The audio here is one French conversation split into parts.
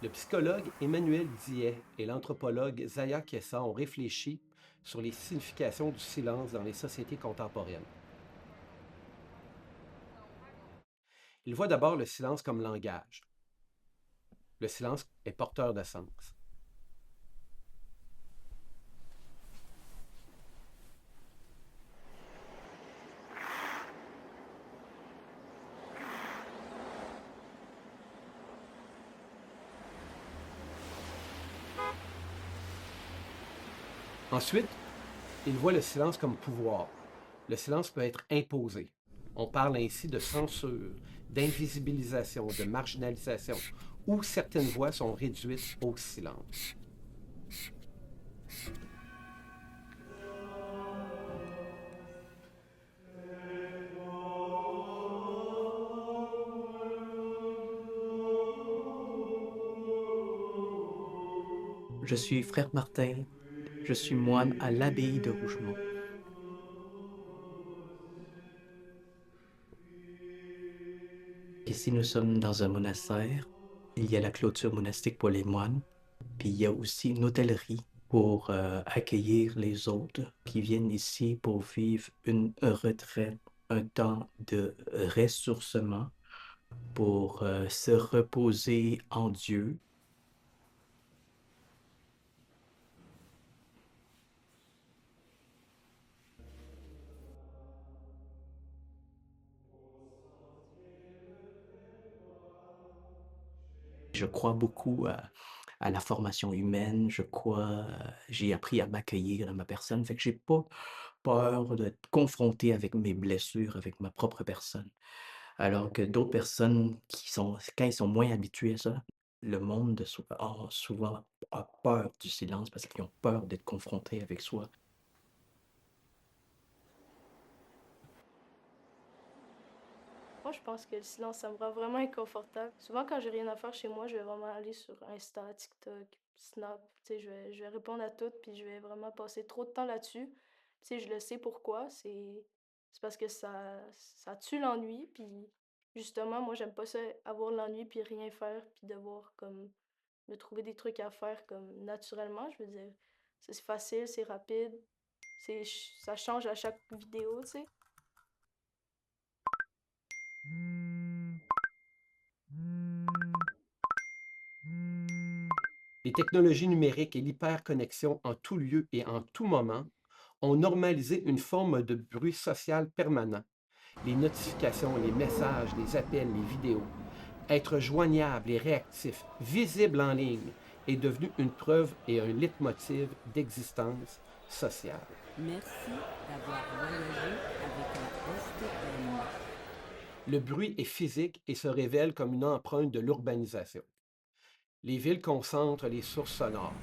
Le psychologue Emmanuel Diet et l'anthropologue Zaya Kessa ont réfléchi sur les significations du silence dans les sociétés contemporaines. Ils voient d'abord le silence comme langage. Le silence est porteur de sens. Ensuite, ils voient le silence comme pouvoir. Le silence peut être imposé. On parle ainsi de censure, d'invisibilisation, de marginalisation, où certaines voix sont réduites au silence. Je suis frère Martin, je suis moine à l'abbaye de Rougemont. Ici, nous sommes dans un monastère. Il y a la clôture monastique pour les moines, puis il y a aussi une hôtellerie pour accueillir les autres qui viennent ici pour vivre une retraite, un temps de ressourcement, pour se reposer en Dieu. Je crois beaucoup à la formation humaine, j'ai appris à m'accueillir dans ma personne, fait que j'ai pas peur d'être confronté avec mes blessures, avec ma propre personne. Alors que d'autres personnes quand ils sont moins habitués à ça, le monde a souvent a peur du silence parce qu'ils ont peur d'être confrontés avec soi. Moi, je pense que le silence, ça me rend vraiment inconfortable. Souvent, quand j'ai rien à faire chez moi, je vais vraiment aller sur Insta, TikTok, Snap. Tu sais, je vais répondre à tout, puis je vais vraiment passer trop de temps là-dessus. Tu sais, je le sais pourquoi. C'est parce que ça tue l'ennui. Puis justement, moi, j'aime pas ça, avoir l'ennui, puis rien faire, puis devoir comme me trouver des trucs à faire comme naturellement. Je veux dire, c'est facile, c'est rapide, ça change à chaque vidéo, tu sais. Les technologies numériques et l'hyperconnexion en tout lieu et en tout moment ont normalisé une forme de bruit social permanent. Les notifications, les messages, les appels, les vidéos. Être joignable et réactif, visible en ligne, est devenu une preuve et un leitmotiv d'existence sociale. Merci d'avoir voyagé avec la STM. Le bruit est physique et se révèle comme une empreinte de l'urbanisation. Les villes concentrent les sources sonores.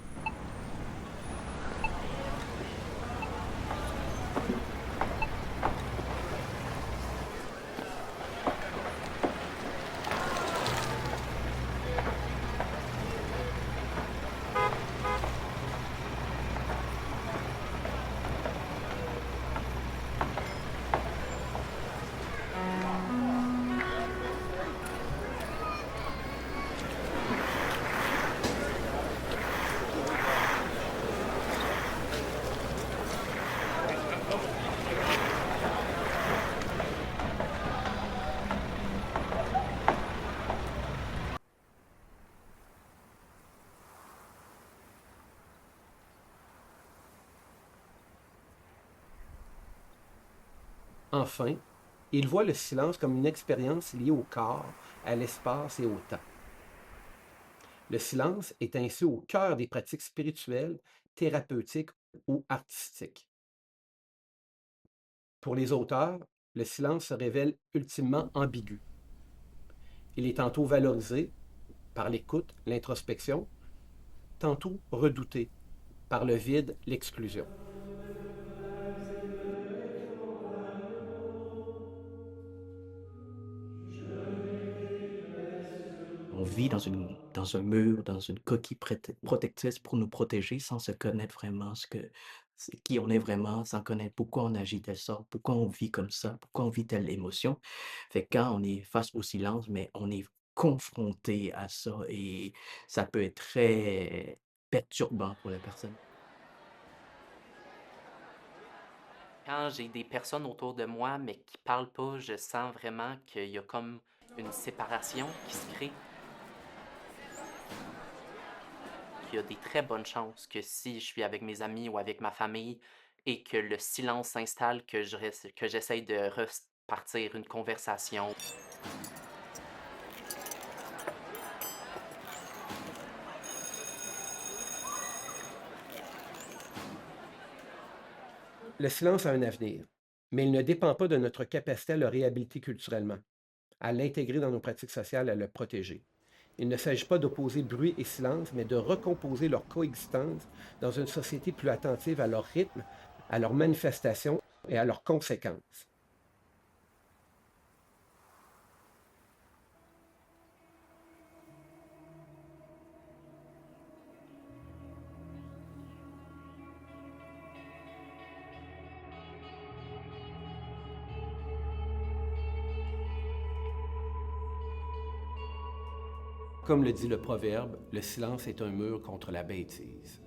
Enfin, il voit le silence comme une expérience liée au corps, à l'espace et au temps. Le silence est ainsi au cœur des pratiques spirituelles, thérapeutiques ou artistiques. Pour les auteurs, le silence se révèle ultimement ambigu. Il est tantôt valorisé par l'écoute, l'introspection, tantôt redouté par le vide, l'exclusion. On vit dans un mur, dans une coquille protectrice pour nous protéger sans se connaître vraiment qui on est vraiment, sans connaître pourquoi on agit telle sorte, pourquoi on vit comme ça, pourquoi on vit telle émotion. Fait que quand on est face au silence, mais on est confronté à ça et ça peut être très perturbant pour la personne. Quand j'ai des personnes autour de moi, mais qui parlent pas, je sens vraiment qu'il y a comme une séparation qui se crée. Il y a des très bonnes chances que si je suis avec mes amis ou avec ma famille et que le silence s'installe, que j'essaye de repartir une conversation. Le silence a un avenir, mais il ne dépend pas de notre capacité à le réhabiliter culturellement, à l'intégrer dans nos pratiques sociales, à le protéger. Il ne s'agit pas d'opposer bruit et silence, mais de recomposer leur coexistence dans une société plus attentive à leur rythme, à leurs manifestations et à leurs conséquences. Comme le dit le proverbe, le silence est un mur contre la bêtise.